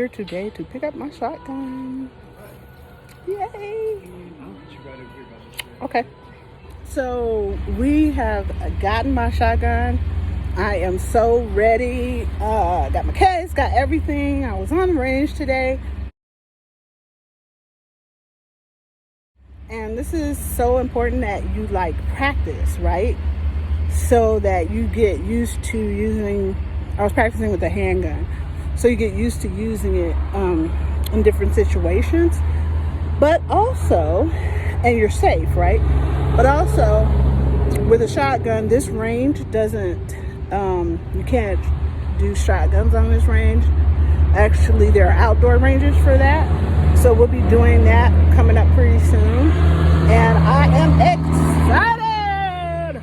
here today to pick up my shotgun. Yay! Okay. So we have gotten my shotgun. I am so ready. Got my case, got everything. I was on range today. And this is so important that you practice, right? So that you get used to using, I was practicing with a handgun. So you get used to using it in different situations. But also, and you're safe, right? But also, with a shotgun, this range doesn't, you can't do shotguns on this range. Actually, there are outdoor ranges for that. So we'll be doing that coming up pretty soon. And I am excited!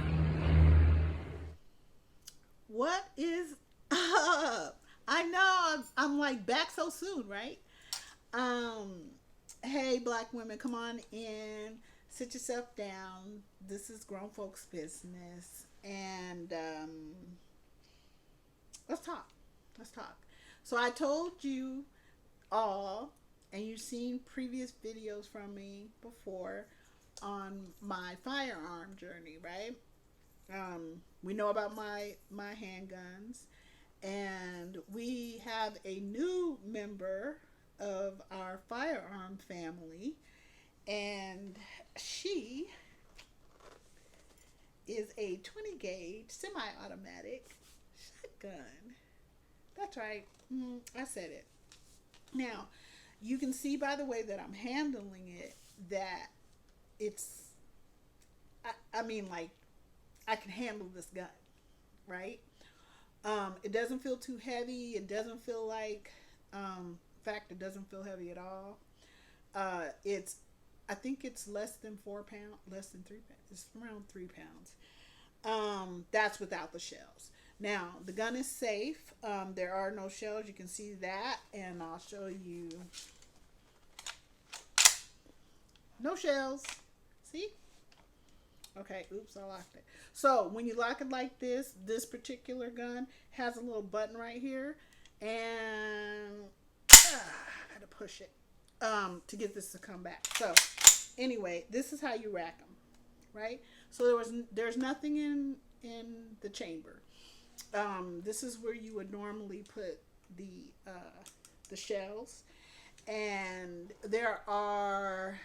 What is up? I know I'm back so soon, right? Hey, black women, come on in. Sit yourself down. This is grown folks' business. And let's talk. Let's talk. So I told you all, and you've seen previous videos from me before on my firearm journey, right? We know about my handguns, and we have a new member of our firearm family, and she is a 20 gauge semi-automatic shotgun. That's right. I said it. Now, you can see by the way that I'm handling it that it's, I mean, I can handle this gun, right? It doesn't feel too heavy. It doesn't feel like, in fact, it doesn't feel heavy at all. I think it's less than 4 pounds, less than 3 pounds. It's around 3 pounds. That's without the shells. Now, the gun is safe. There are no shells. You can see that, and I'll show you. No shells. See? Okay, oops, I locked it. So, when you lock it like this particular gun has a little button right here, and I had to push it to get this to come back. So, anyway, this is how you rack them, right? So there's nothing in the chamber. This is where you would normally put the shells, and there are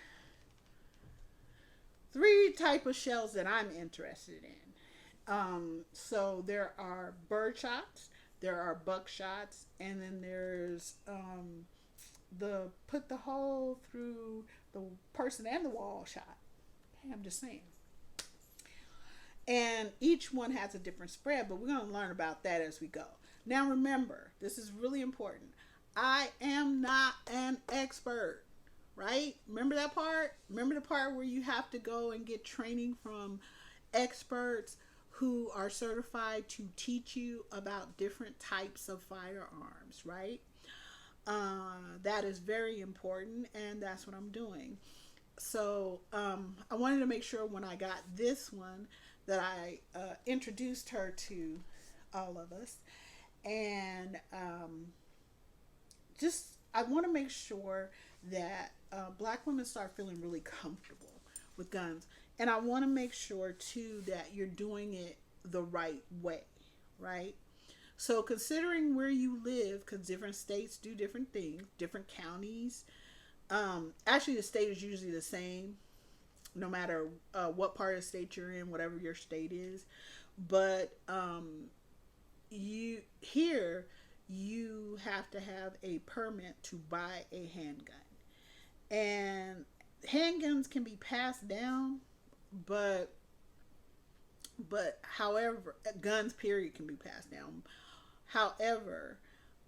3 type of shells that I'm interested in. So there are bird shots, there are buck shots, and then there's the put the hole through the person and the wall shot. Hey, I'm just saying. And each one has a different spread, but we're going to learn about that as we go. Now remember, this is really important. I am not an expert, right? Remember that part? Remember the part where you have to go and get training from experts who are certified to teach you about different types of firearms, right? That is very important, and that's what I'm doing. So I wanted to make sure when I got this one that I introduced her to all of us, and just I want to make sure that black women start feeling really comfortable with guns, and I want to make sure too that you're doing it the right way, right? So considering where you live, because different states do different things, different counties. Actually, the state is usually the same, no matter what part of the state you're in, whatever your state is. But you have to have a permit to buy a handgun, and handguns can be passed down, but however, guns period can be passed down. However,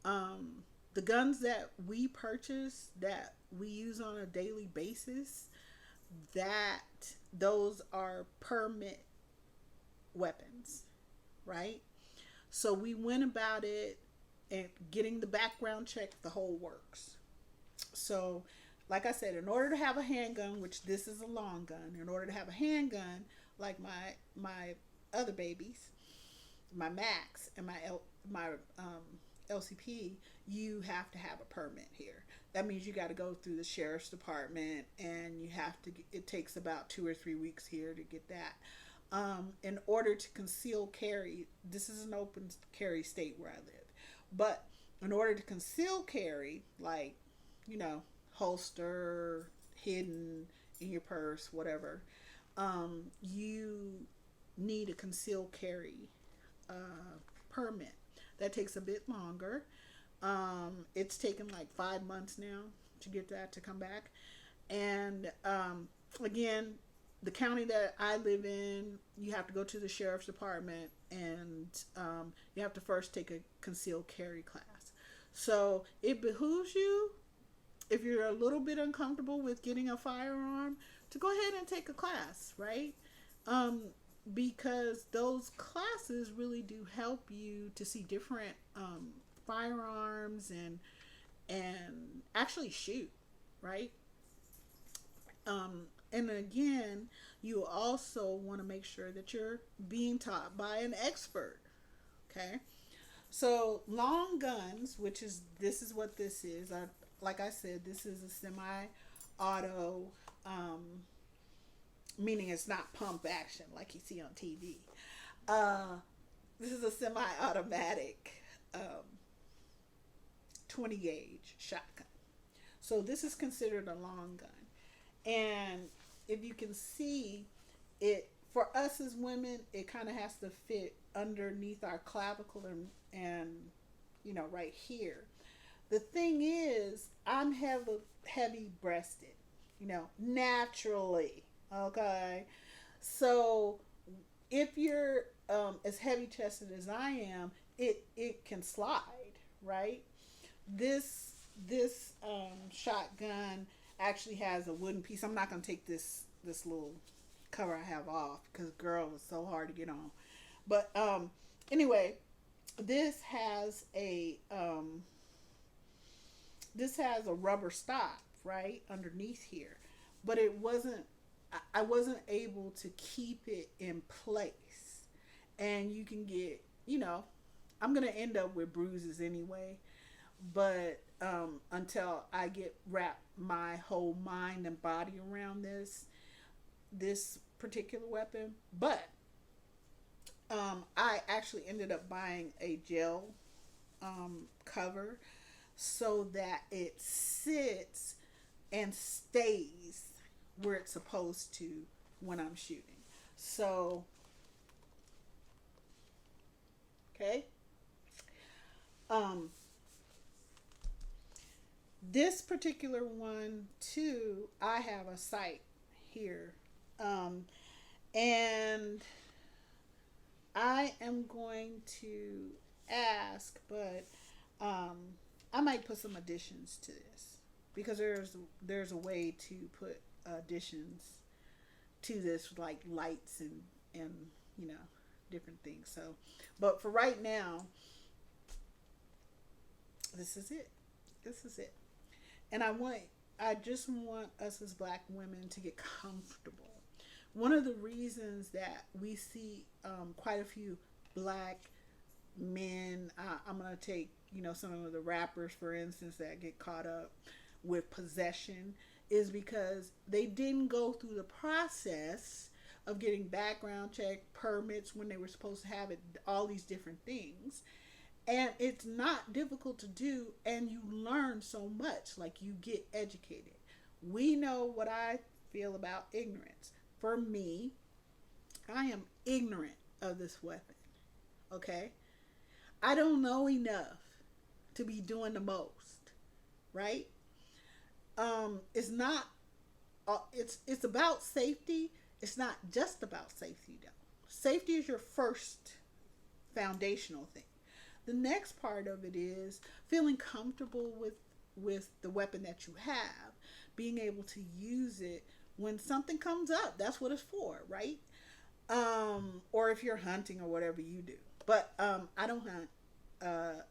the guns that we purchase that we use on a daily basis, that those are permit weapons, right? So we went about it and getting the background check, the whole works. So like I said, in order to have a handgun, which this is a long gun, in order to have a handgun like my other babies, my Max and my LCP, you have to have a permit here. That means you got to go through the sheriff's department, and you have to. It takes about 2 or 3 weeks here to get that. In order to conceal carry, this is an open carry state where I live, but in order to conceal carry, like, you know, holster, hidden in your purse, whatever, you need a concealed carry permit. That takes a bit longer. It's taken like 5 months now to get that to come back. And again, the county that I live in, you have to go to the sheriff's department, and you have to first take a concealed carry class. So it behooves you, if you're a little bit uncomfortable with getting a firearm, to go ahead and take a class, right? Because those classes really do help you to see different firearms and actually shoot, right? And again, you also want to make sure that you're being taught by an expert. Okay, so long guns, this is what this is. Like I said, this is a semi-auto, meaning it's not pump action like you see on TV. This is a semi-automatic 20 gauge shotgun. So this is considered a long gun. And if you can see it, for us as women, it kind of has to fit underneath our clavicle and you know, right here. The thing is, I'm heavy breasted, you know, naturally. Okay. So if you're as heavy chested as I am, it can slide, right? This shotgun actually has a wooden piece. I'm not gonna take this little cover I have off because, girl, it's so hard to get on. But anyway, this has a rubber stop right underneath here, but I wasn't able to keep it in place, and you can get, you know, I'm gonna end up with bruises anyway. But until I wrap my whole mind and body around this particular weapon. But I actually ended up buying a gel cover so that it sits and stays where it's supposed to when I'm shooting. So, okay. This particular one too, I have a sight here, and I am going to ask, but I might put some additions to this, because there's a way to put additions to this, like lights and you know, different things. So, but for right now, this is it. This is it. And I just want us as black women to get comfortable. One of the reasons that we see quite a few black men, I'm going to take, you know, some of the rappers, for instance, that get caught up with possession, is because they didn't go through the process of getting background check permits when they were supposed to have it, all these different things. And it's not difficult to do, and you learn so much, like you get educated. We know what I feel about ignorance. For me, I am ignorant of this weapon, okay? I don't know enough to be doing the most, right? It's not, it's about safety. It's not just about safety, though. Safety is your first foundational thing. The next part of it is feeling comfortable with the weapon that you have, being able to use it when something comes up. That's what it's for, right? Or if you're hunting or whatever you do. But I don't hunt,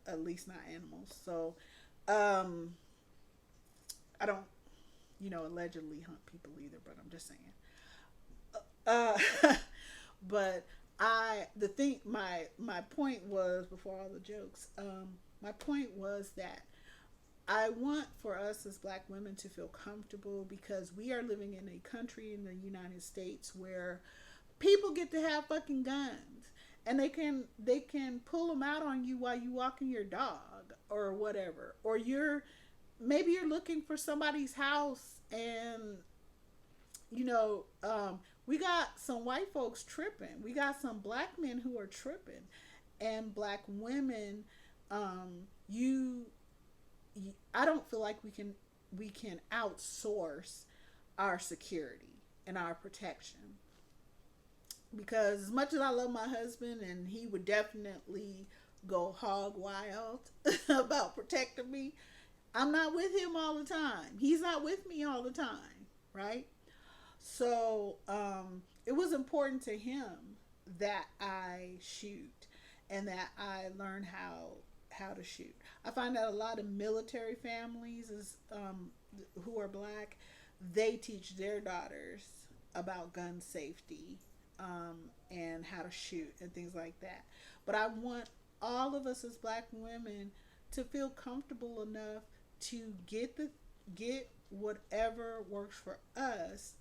at least not animals. So I don't, you know, allegedly hunt people either, but I'm just saying. But my point was, before all the jokes, My point was that I want for us as black women to feel comfortable because we are living in a country in the United States where people get to have fucking guns and they can pull them out on you while you walking your dog or whatever, or maybe you're looking for somebody's house and we got some white folks tripping, we got some black men who are tripping, and black women, you I don't feel like we can outsource our security and our protection, because as much as I love my husband and he would definitely go hog wild about protecting me, I'm not with him all the time. He's not with me all the time, right? So it was important to him that I shoot and that I learn how to shoot. I find that a lot of military families who are black, they teach their daughters about gun safety, and how to shoot and things like that. But I want all of us as black women to feel comfortable enough to get whatever works for us,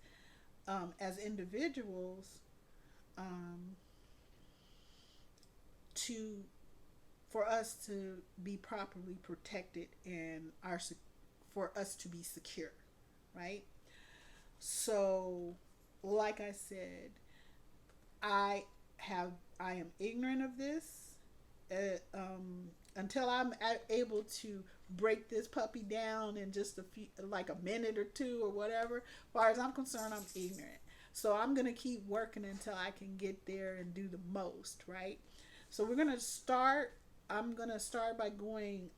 as individuals, to for us to be properly protected and for us to be secure, right? So, like I said, I am ignorant of this, until I'm able to break this puppy down in just like a minute or two or whatever. As far as I'm concerned, I'm ignorant. So I'm gonna keep working until I can get there and do the most, right? So I'm gonna start by going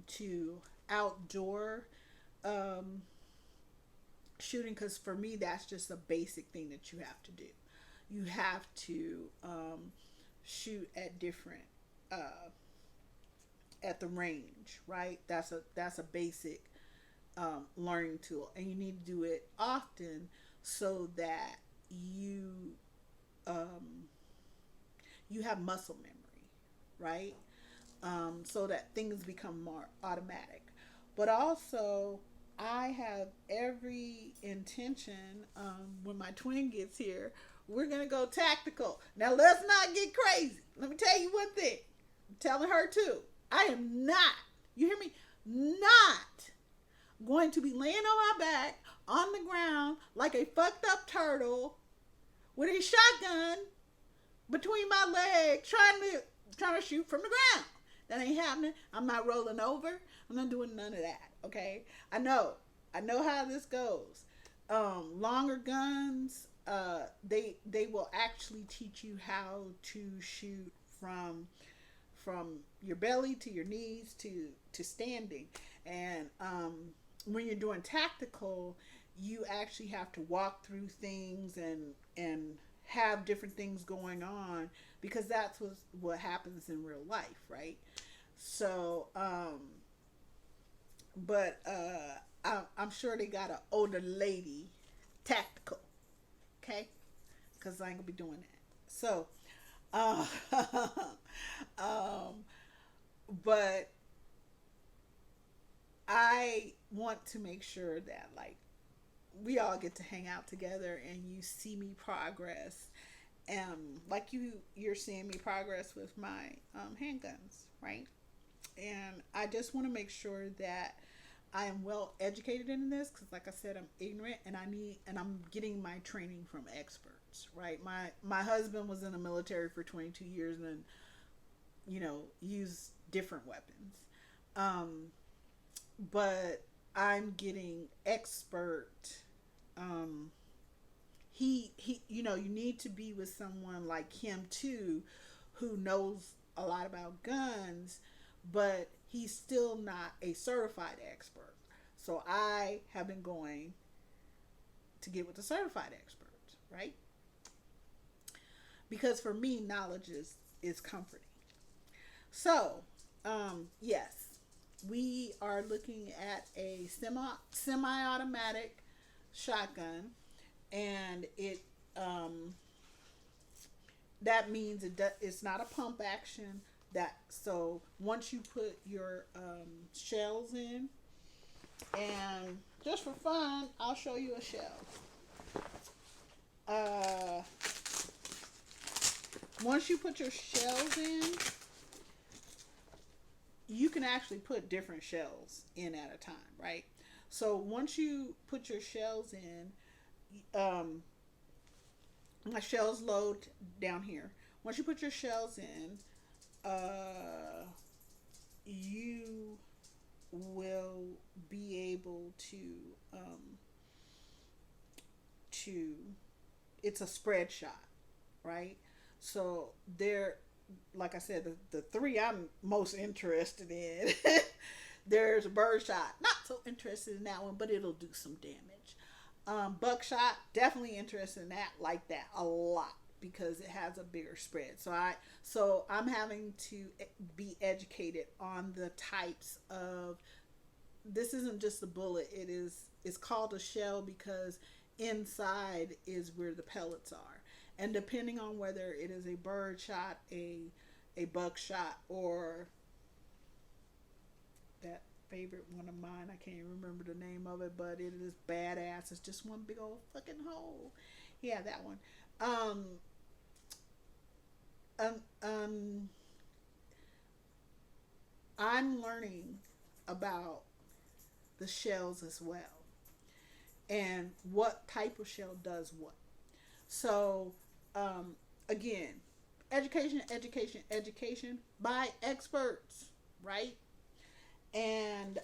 to outdoor shooting, because for me that's just a basic thing that you have to do. You have to shoot at different at the range, right? That's a basic learning tool, and you need to do it often so that you have muscle memory, right? So that things become more automatic. But also, I have every intention, when my twin gets here, we're going to go tactical. Now, let's not get crazy. Let me tell you one thing. I'm telling her too. I am not, you hear me? Not going to be laying on my back on the ground like a fucked up turtle with a shotgun between my legs trying to shoot from the ground. That ain't happening. I'm not rolling over. I'm not doing none of that. Okay. I know how this goes. Longer guns, they will actually teach you how to shoot from your belly to your knees to standing. And when you're doing tactical, you actually have to walk through things and have different things going on, because that's what happens in real life, right? So, but I'm sure they got an older lady tactical, okay? Because I ain't gonna be doing that. So, but I want to make sure that, like, we all get to hang out together and you see me progress, like you're seeing me progress with my handguns, right? And I just want to make sure that I am well educated in this, because like I said, I'm ignorant, and I'm getting my training from experts, right? My husband was in the military for 22 years and used different weapons, but I'm getting expert. He you need to be with someone like him too, who knows a lot about guns, but he's still not a certified expert. So I have been going to get with the certified experts, right? Because for me, knowledge is comforting. So, yes, we are looking at a semi-automatic shotgun, and that means it's not a pump action That so once you put your shells in, and just for fun, I'll show you a shell. Uh, Once you put your shells in, you can actually put different shells in at a time, right? So once you put your shells in, my shells load down here. Once you put your shells in, you will be able um, to it's a spread shot, right? So there, like I said, the three I'm most interested in. There's a bird shot, not so interested in that one, but it'll do some damage. Buckshot, definitely interested in that, like that a lot because it has a bigger spread. So I'm having to be educated on the types of. This isn't just a bullet. It's called a shell because inside is where the pellets are, and depending on whether it is a bird shot, a buckshot, or that favorite one of mine, I can't remember the name of it, but it is badass. It's just one big old fucking hole. Yeah, that one. Um, um, um, I'm learning about the shells as well and what type of shell does what. So, um, again, education, education, education by experts, right? And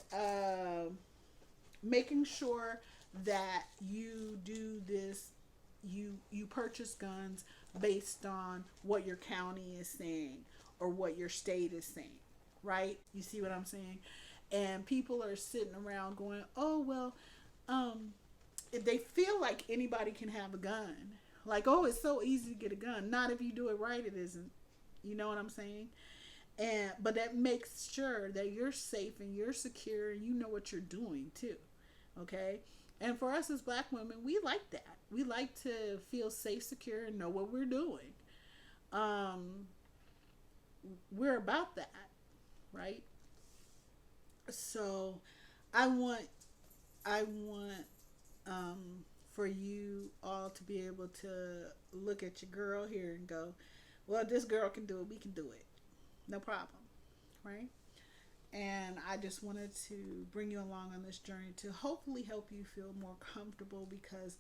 making sure that you do this, you purchase guns based on what your county is saying or what your state is saying, right? You see what I'm saying? And people are sitting around going, "Oh well, um, if they feel like anybody can have a gun. Like, oh, it's so easy to get a gun. Not if you do it right, it isn't. You know what I'm saying? And but that makes sure that you're safe and you're secure and you know what you're doing too. Okay? And for us as black women, we like that. We like to feel safe, secure, and know what we're doing. Um, we're about that, right? So I want I want for you all to be able to look at your girl here and go, well, this girl can do it. We can do it. No problem. Right? And I just wanted to bring you along on this journey to hopefully help you feel more comfortable because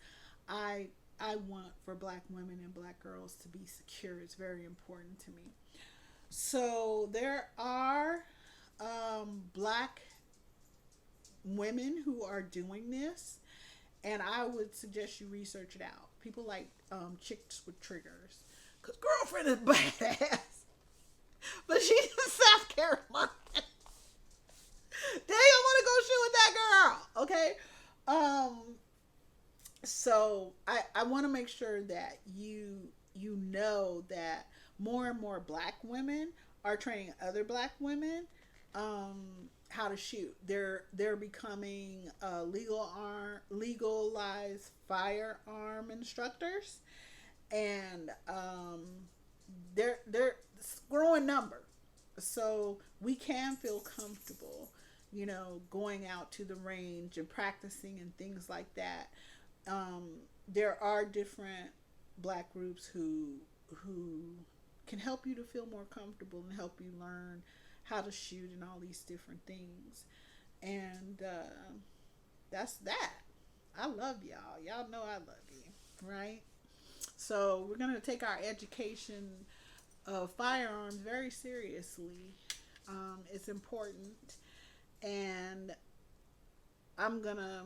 I I want for black women and black girls to be secure. It's very important to me. So there are black women who are doing this, and I would suggest you research it out. People like chicks with triggers, cause girlfriend is badass, but she's in South Carolina. They don't want to go shoot with that girl, okay? Um, so I want to make sure that you know that more and more black women are training other black women how to shoot. They're becoming legalized firearm instructors, and they're growing number. So we can feel comfortable, going out to the range and practicing and things like that. There are different black groups who can help you to feel more comfortable and help you learn how to shoot and all these different things. And that's that. I love y'all. Y'all know I love you, right? So we're gonna take our education of firearms very seriously. It's important, and I'm gonna.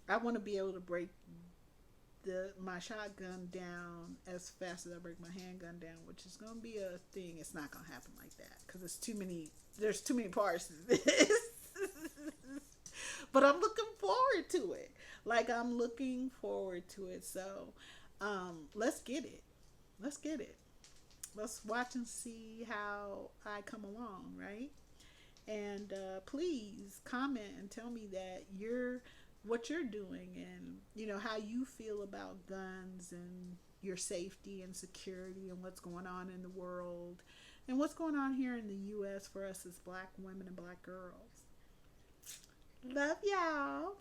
I want to be able to break my shotgun down as fast as I break my handgun down, which is gonna be a thing. It's not gonna happen like that because it's too many. There's too many parts to this. But I'm looking forward to it. Like I'm looking forward to it. So, let's get it. Let's get it. Let's watch and see how I come along, right? And please comment and tell me that what you're doing and how you feel about guns and your safety and security and what's going on in the world and what's going on here in the U.S. for us as black women and black girls. Love y'all.